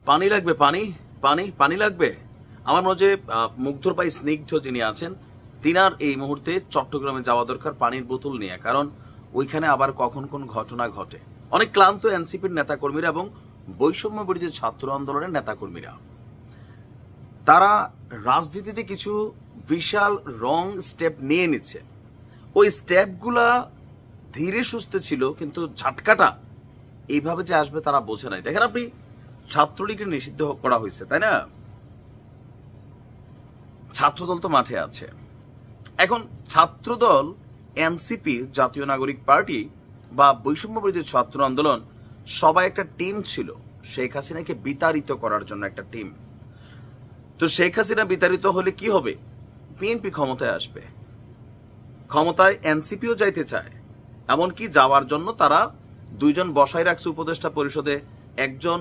পানি লাগবে, পানি পানি পানি লাগবে। আমার মনে হয় মুগ্ধর ভাই স্নিগ্ধ যিনি আছেন, তিনার এই মুহূর্তে চট্টগ্রামে যাওয়া দরকার পানির বোতল নিয়ে, কারণ ওইখানে আবার কখন কোন ঘটনা ঘটে। অনেক ক্লান্ত এনসিপির নেতাকর্মীরা এবং বৈষম্য বিরোধী ছাত্র আন্দোলনের নেতাকর্মীরা, তারা রাজনীতিতে কিছু বিশাল রং স্টেপ নিয়ে নিচ্ছে। ওই স্টেপগুলা ধীরে সুস্থে ছিল, কিন্তু ঝাটকাটা এইভাবে যে আসবে তারা বোঝে নাই। দেখেন আপনি, ছাত্রলীগের নিষিদ্ধ করা হয়েছে, তাই না? ছাত্রদল তো মাঠে আছে। এখন ছাত্রদল, এনসিপি, জাতীয় নাগরিক পার্টি বা বৈষম্য বিরোধী ছাত্র আন্দোলন সবাই একটা টিম ছিল শেখ হাসিনাকে বিতাড়িত করার জন্য, একটা টিম। তো শেখ হাসিনা বিতাড়িত হলে কি হবে? বিএনপি ক্ষমতায় আসবে, ক্ষমতায় এনসিপিও যাইতে চায়। এমনকি যাওয়ার জন্য তারা দুইজন বসাই রাখছে উপদেষ্টা পরিষদে। একজন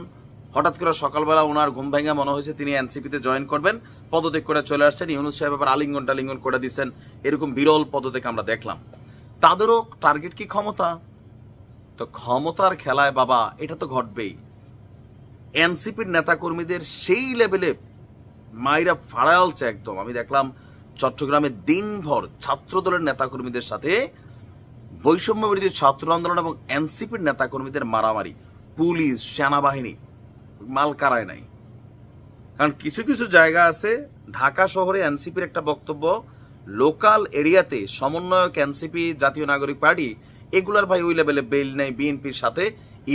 হঠাৎ করে সকালবেলা ওনার ঘুম ভেঙে মনে হয়েছে তিনি এনসিপিতে জয়েন করবেন, পদত্যাগ করে চলে আসছেন। ইউনূস সাহেব আবার আলিঙ্গন টালিঙ্গন করে দিচ্ছেন। এরকম বিরল পদত্যাগ আমরা দেখলাম। তাদেরও টার্গেট কি ক্ষমতা? তো ক্ষমতার খেলায় বাবা এটা তো ঘটবেই। এনসিপির নেতাকর্মীদের সেই লেভেলে মাইরা ফাড়ালছে একদম। আমি দেখলাম চট্টগ্রামে দিনভর ছাত্রদলের নেতাকর্মীদের সাথে বৈষম্য বিরোধী ছাত্র আন্দোলন এবং এনসিপির নেতাকর্মীদের মারামারি। পুলিশ, সেনাবাহিনী মাল কারায় নাই। কারণ কিছু কিছু জায়গা আছে, ঢাকা শহরে এনসিপির একটা বক্তব্য, লোকাল এরিয়াতে সমন্বয়ক এনসিপি, জাতীয় নাগরিক পার্টি, এগুলার ভাই ওই লেভেলে বেল নেই বিএনপির সাথে।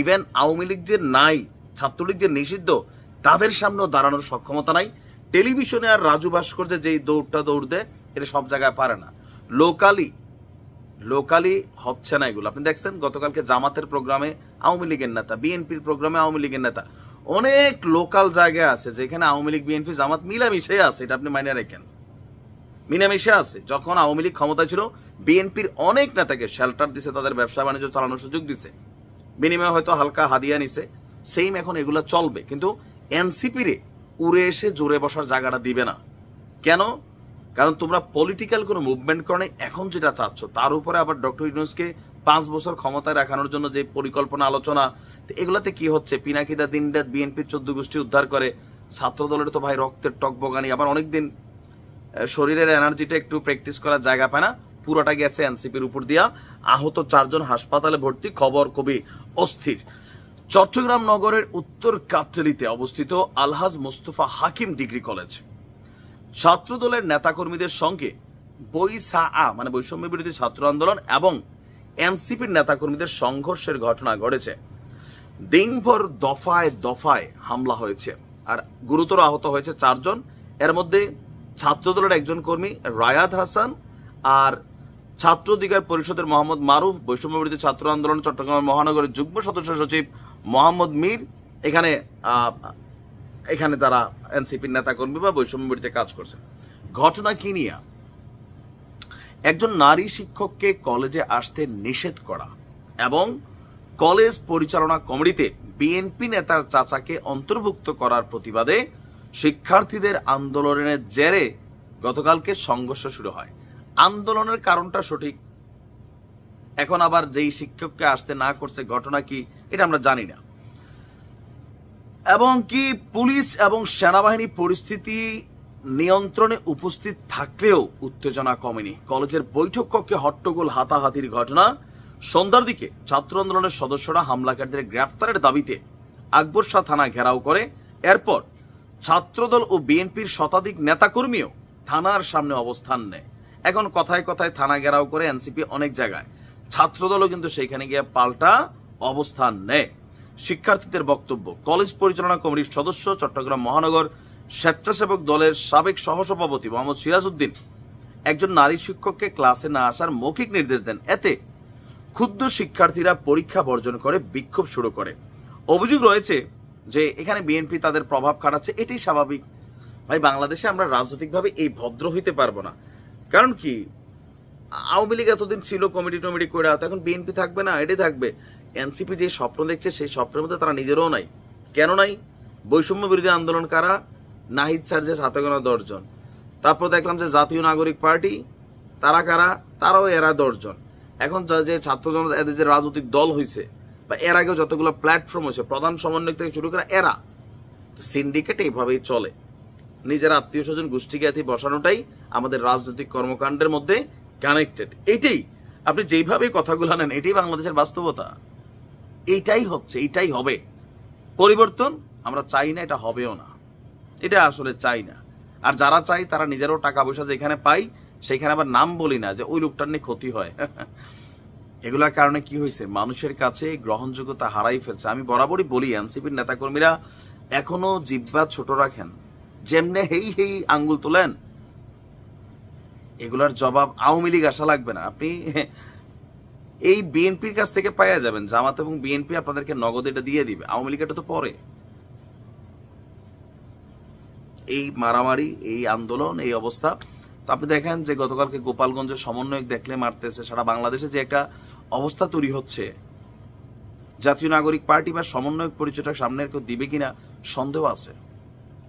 ইভেন আওয়ামী লীগ যে নাই, ছাত্রলীগ যে নিষিদ্ধ, তাদের সামনেও দাঁড়ানোর সক্ষমতা নাই। টেলিভিশনে আর রাজু ভাস্কর্যে যেই দৌড়টা দৌড় দেয়, এটা সব জায়গায় পারে না। লোকালি হচ্ছে না এগুলো। আপনি দেখছেন গতকালকে জামাতের প্রোগ্রামে আওয়ামী লীগের নেতা, বিএনপির প্রোগ্রামে আওয়ামী লীগের নেতা। অনেক লোকাল জায়গায় আছে যেখানে আওয়ামী লীগ, বিএনপি, জামাত মিলামিশে আছে। এটা আপনি মাইনে রাখেন, মিলামিশে আছে। যখন আওয়ামী লীগ ক্ষমতা ছিল, বিএনপির অনেক নেতাকে শেল্টার দিছে, তাদের ব্যবসা বাণিজ্য চালানোর সুযোগ দিছে, বিনিময়ে হয়তো হালকা হাদিয়া নিছে। সেম এখন এগুলো চলবে, কিন্তু এনসিপিরে উড়ে এসে জোরে বসার জায়গাটা দিবে না। কেন? কারণ তোমরা পলিটিক্যাল কোনো মুভমেন্ট করে এখন যেটা চাচ্ছ, তার উপরে আবার ডক্টর ইউনূসকে 5 বছর ক্ষমতায় রাখানোর জন্য যে পরিকল্পনা, আলোচনা, এগুলাতে কি হচ্ছে? পিনাকিদা দিন রাত বিএনপির 14 গোষ্ঠী উদ্ধার করে, ছাত্র দলের তো ভাই রক্তের টকবগানি। আবার অনেকদিন শরীরের এনার্জিটা একটু প্র্যাকটিস করার জায়গা পায় না, পুরোটা গেছে এনসিপির উপর দিয়া। আহত 4 জন হাসপাতালে ভর্তি, খবর খুবই অস্থির। চট্টগ্রাম নগরের উত্তর কাট্টেলিতে অবস্থিত আলহাজ মোস্তফা হাকিম ডিগ্রি কলেজ, ছাত্রদলের নেতাকর্মীদের সঙ্গে মানে বৈষম্য বিরোধী ছাত্র আন্দোলন এবং এনসিপির নেতাকর্মীদের সংঘর্ষের ঘটনা ঘটেছে। দিনভর দফায় দফায় হামলা হয়েছে, আর গুরুতর আহত হয়েছে 4 জন। এর মধ্যে ছাত্রদলের একজন কর্মী রায়াদ হাসান, আর ছাত্র অধিকার পরিষদের মোহাম্মদ মারুফ, বৈষম্য বিরোধী ছাত্র আন্দোলন চট্টগ্রাম মহানগরের যুগ্ম সদস্য সচিব মোহাম্মদ মীর, এখানে তারা এনসিপির নেতাকর্মী বা বৈষম্য বিরোধী কাজ করছে। ঘটনা কি নিয়ে? একজন নারী শিক্ষককে কলেজে আসতে নিষেধ করা এবং কলেজ পরিচালনা কমিটিতে বিএনপি নেতার চাচাকে অন্তর্ভুক্ত করার প্রতিবাদে শিক্ষার্থীদের আন্দোলনের জেরে গতকালকে সংঘর্ষ শুরু হয়। আন্দোলনের কারণটা সঠিক, এখন আবার যেই শিক্ষককে আসতে না করছে ঘটনা কি এটা আমরা জানি না। এবং কি পুলিশ এবং সেনাবাহিনী পরিস্থিতি নিয়ন্ত্রণে উপস্থিত থাকলেও উত্তেজনা কমেনি। কলেজের বৈঠক কক্ষে হট্টগোল, হাতাহাতির ঘটনা। সন্ধ্যার দিকে ছাত্র আন্দোলনের সদস্যরা হামলাকারীদের গ্রেফতারের দাবিতে আকবর শাহ থানা ঘেরাও করে। এরপর ছাত্রদল ও বিএনপির শতাধিক নেতাকর্মীও থানার সামনে অবস্থান নেয়। এখন কথায় কথায় থানা ঘেরাও করে এনসিপি অনেক জায়গায়, ছাত্রদলও কিন্তু সেখানে গিয়ে পাল্টা অবস্থান নেয়। শিক্ষার্থীদের বক্তব্য, কলেজ পরিচালনা কমিটির সদস্য চট্টগ্রাম মহানগর স্বেচ্ছাসেবক দলের সাবেক সহসভাপতি মোহাম্মদ সিরাজউদ্দিন একজন নারী শিক্ষককে ক্লাসে না আসার মৌখিক নির্দেশ দেন। এতে ক্ষুব্ধ শিক্ষার্থীরা পরীক্ষা বর্জন করে বিক্ষোভ শুরু করে। অভিযোগ রয়েছে যে এখানে বিএনপি তাদের প্রভাব খাটাচ্ছে। এটাই স্বাভাবিক ভাই, বাংলাদেশে আমরা রাজনৈতিকভাবে এই ভদ্র হইতে পারবো না। কারণ কি, আওয়ামী লীগ এতদিন ছিল কমিটি টমিটি করে, এখন বিএনপি থাকবে না, এটাই থাকবে। এনসিপি যে স্বপ্ন দেখছে সেই স্বপ্নের মধ্যে তারা নিজেরও নাই। কেন নাই? বৈষম্য বিরোধী আন্দোলন কারা? নাহিদ স্যার যে 7 গোনা 10 জন। তারপর দেখলাম যে জাতীয় নাগরিক পার্টি, তারা কারা? তারাও এরা 10 জন। এখন যে ছাত্র জনতা, এদের যে রাজনৈতিক দল হয়েছে বা এর আগেও যতগুলো প্ল্যাটফর্ম হয়েছে, প্রধান সমন্বয়ক থেকে শুরু করে সিন্ডিকেট এইভাবেই চলে, নিজের আত্মীয় স্বজন গোষ্ঠী জ্ঞাতি বসানোটাই আমাদের রাজনৈতিক কর্মকাণ্ডের মধ্যে কানেক্টেড। এইটাই আপনি যেইভাবে কথাগুলো নেন, এটাই বাংলাদেশের বাস্তবতা। এইটাই হচ্ছে, এইটাই হবে। পরিবর্তন আমরা চাই না, এটা হবেও না, এটা আসলে চাই না। আর যারা চাই তারা নিজেরও টাকা পয়সা যেখানে পাই সেখানে আবার নাম বলি না যে ওই লোকটার নিয়ে ক্ষতি হয়। এগুলোর কারণে কি হয়েছে, মানুষের কাছে গ্রহণযোগ্যতা হারাই ফেলছে। আমি বরাবরই বলি, এনসিপির নেতাকর্মীরা এখনো জিহ্বা ছোট রাখেন, যেমনে হেই হেই আঙ্গুল তোলেন, এগুলার জবাব আওয়ামী লীগ আসা লাগবে না। আপনি এই বিএনপির কাছ থেকে পাইয়া যাবেন, জামাত এবং বিএনপি আপনাদেরকে নগদ এটা দিয়ে দিবে, আওয়ামী লীগ এটা তো পরে। এই মারামারি, এই আন্দোলন, এই অবস্থা। তো আপনি দেখেন যে গতকালকে গোপালগঞ্জের সমন্বয়ক দেখলে মারতেছে, সারা বাংলাদেশে যে একটা অবস্থা তৈরি হচ্ছে, জাতীয় নাগরিক পার্টি বা সমন্বয়ক পরিচয়টা সামনে কেউ দিবে কিনা সন্দেহ আছে।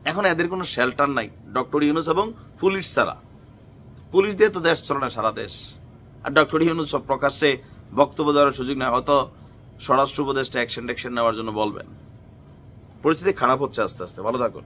এখন এদের কোনো শেল্টার নাই, ডক্টর ইউনূস এবং পুলিশ ছাড়া। পুলিশ দিয়ে তো দেশ চলে না, সারা দেশ। আর ডক্টর ইউনূস সব প্রকাশ্যে বক্তব্য দেওয়ার সুযোগ নেই, হয়তো স্বরাষ্ট্র উপদেষ্টা অ্যাকশন নেওয়ার জন্য বলবেন। পরিস্থিতি খারাপ হচ্ছে আস্তে আস্তে। ভালো থাকুন।